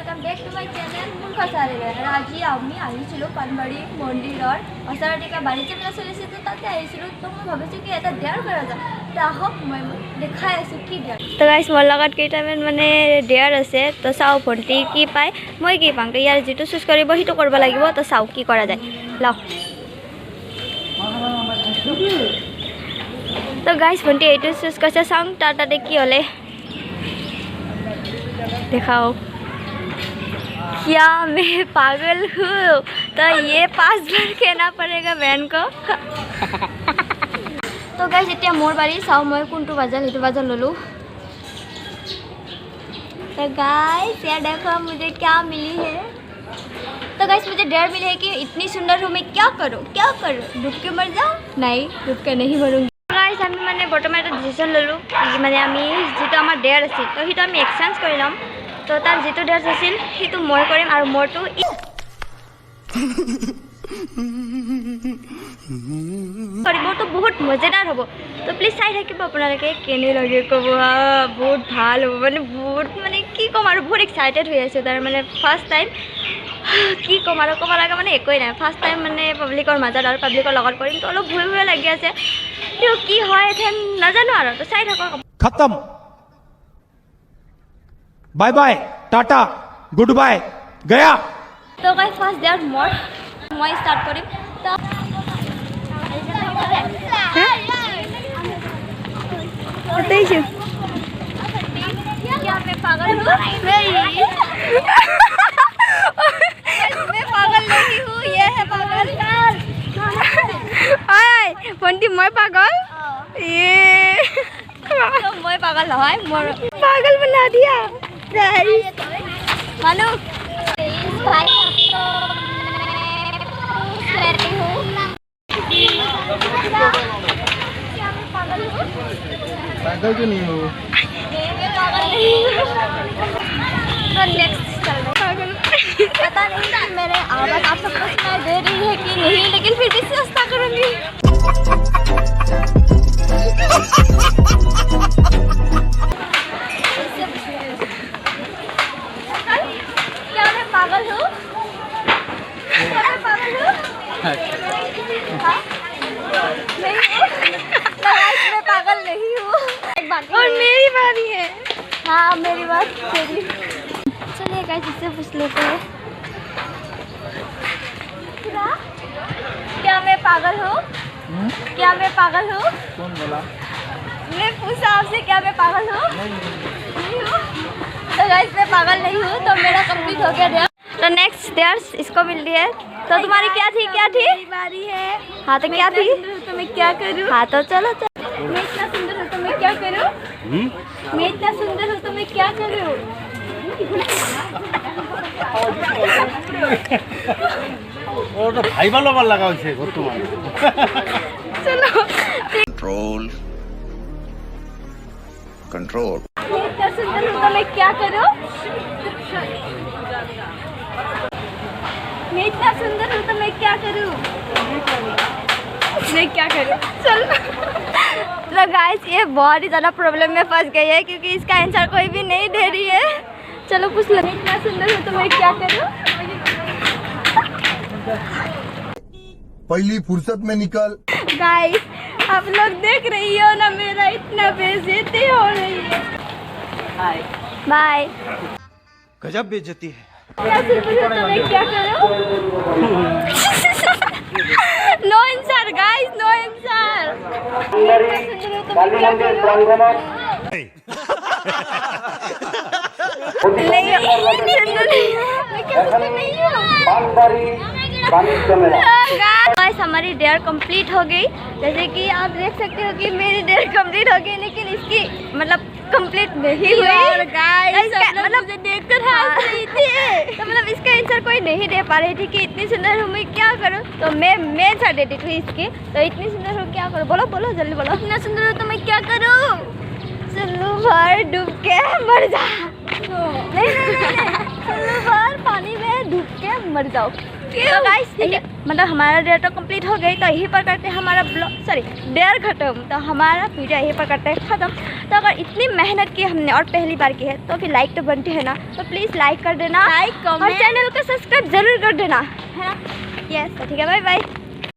Welcome back to my channel मूर्ख चारिले आज आमी आहिছিলো पानबाड़ी मंदिर हसाराटिका बाड़ी मेला चलिसे तो ताते आहिছিলো तो मैं भाबिছো कि এটা डेयर करा जा ताहक मैं देखाय आसु कि डेयर तो गाइस मोर लगत केटामेन माने डेयर আছে तो साउ भंटी की पाय মই की पांग तो यार जेटु चूज करिबो हितो करबा লাগিব तो साउ की करा जाय लाओ तो गाइस भंटी एटु चूज करছে सांग ताते की होले दिखाओ क्या मैं पागल हूँ तो ये 5 बार कहना पड़ेगा बहन को तो गाइस इतना मोर बारी चाओ मैं कोनटो बाजार हेतु बाजार ललो तो गाइस यार देखो मुझे क्या मिली है तो गाइस मुझे डर मिली है कि इतनी सुंदर हूँ मैं क्या करूँ डूब के मर जाऊँ नहीं डूब के नहीं मरूँगी गाइस आमी माने बर्तमान एक डिसिजन ललो माने आमी जेतो आमार डेयर আছিল तो हितो आमी एक्सचेंज কৰি লম तो तार जेतो डेयर আছিল हितो মই কৰিম আৰু মোৰটো কৰিব तो बहुत मजेदार হ'ব तो प्लीज চাই থাকিব আপোনালোকে কেনে লাগে কব বহুত ভাল হ'ব মানে বহুত মানে কি কম আৰু বহুত এক্সাইটেড হৈ আছে তাৰ মানে ফার্স্ট টাইম কি কম আৰু কব লাগা মানে একোই নাই ফার্স্ট টাইম মানে পাব্লিকৰ মাজত আৰু পাব্লিকৰ লগত কৰিম তো অলপ ভয় ভয় লাগি আছে तो की হয় এখন নাজানো আৰু তো চাই থাকক खत्म bye bye tata good bye गया तो गाइस फार्स्ट डेयर मोर मैं स्टार्ट करिम तो बताइए क्या मैं पागल हूँ नहीं मैं पागल नहीं हूँ ये है पागल आय बंटी मैं पागल ये तो मैं पागल है मोर पागल बना दिया मानो भाई पागल क्यों नहीं हो तो नेक्स्ट चल रहे पागल पता नहीं कि मेरे आवाज़ आप सबको सुनाई दे रही है कि नहीं लेकिन फिर भी चेष्टा करूँगी क्या मैं पागल हूँ क्या मैं पागल हूँ नहीं मैं पागल नहीं हूँ और मेरी बारी है हाँ मेरी बात तेरी चलिए गाइस इससे पूछ लेते हैं क्या मैं पागल हूँ क्या मैं पागल हूँ कौन बोला मैं पूछा आपसे क्या मैं पागल हूँ नहीं हूँ तो गाइस मैं पागल नहीं हूँ तो मेरा कंप्लीट हो गया तो नेक्स्ट डेयर्स इसको मिल रही है तो तुम्हारी क्या थी मेरी बारी है हाँ तो क्या थी तो मैं क्या करूँ हाँ तो चलो मैं इतना सुंदर हूँ तो मैं क्या करूँ मैं इतना सुंदर हूँ तो मैं क्या करूँ और तो भाई वाला वाला लगा उसे तुम्हारे चलो कंट्रोल मैं इतना सुंदर हूँ तो मैं क्या करूँ मैं इतना सुंदर हूँ तो मैं क्या करूँ मैं क्या करूँ चल तो गाइस ये बहुत ही ज़्यादा प्रॉब्लम में फंस गई है क्योंकि इसका आंसर कोई भी नहीं दे रही है चलो पूछ लो मैं इतना सुंदर हूँ तो मैं क्या करूँ पहली फुर्सत में निकल गाइस आप लोग देख रही हो ना मेरा इतना बेइज्जती हो रही है बाय गजब बेइज्जती है क्या सुंदर हूँ तो मैं क्या करूँ no answer guys no answer guys हमारी डेयर कंप्लीट हो गई जैसे कि आप देख सकते हो कि मेरी डेयर कंप्लीट हो गई लेकिन इसकी मतलब कंप्लीट नहीं हुई और गाइस इसका मतलब मुझे देखकर हंस रही थी तो मतलब इसका आंसर कोई नहीं दे पा रही थी कि इतनी सुंदर हूँ मैं क्या करूँ तो मैं छाड़ देती थी इसके तो इतनी सुंदर हूँ क्या करूँ बोलो बोलो जल्दी बोलो इतना सुंदर हूँ तो मैं क्या करूँ चलो भर डूब के मर जा नहीं चलो भर पानी में डूब के मर जाओ तो गाइस मतलब हमारा डेयर तो कंप्लीट हो गई, तो यहीं पर करते हैं हमारा ब्लॉग, सॉरी डेयर खत्म। तो हमारा वीडियो यहीं पर करते हैं ख़त्म। तो अगर इतनी मेहनत की हमने और पहली बार की है तो फिर लाइक तो बनती है ना, तो प्लीज़ लाइक कर देना, लाइक और चैनल को सब्सक्राइब ज़रूर कर देना, है ना। यस, तो ठीक है, बाय बाय।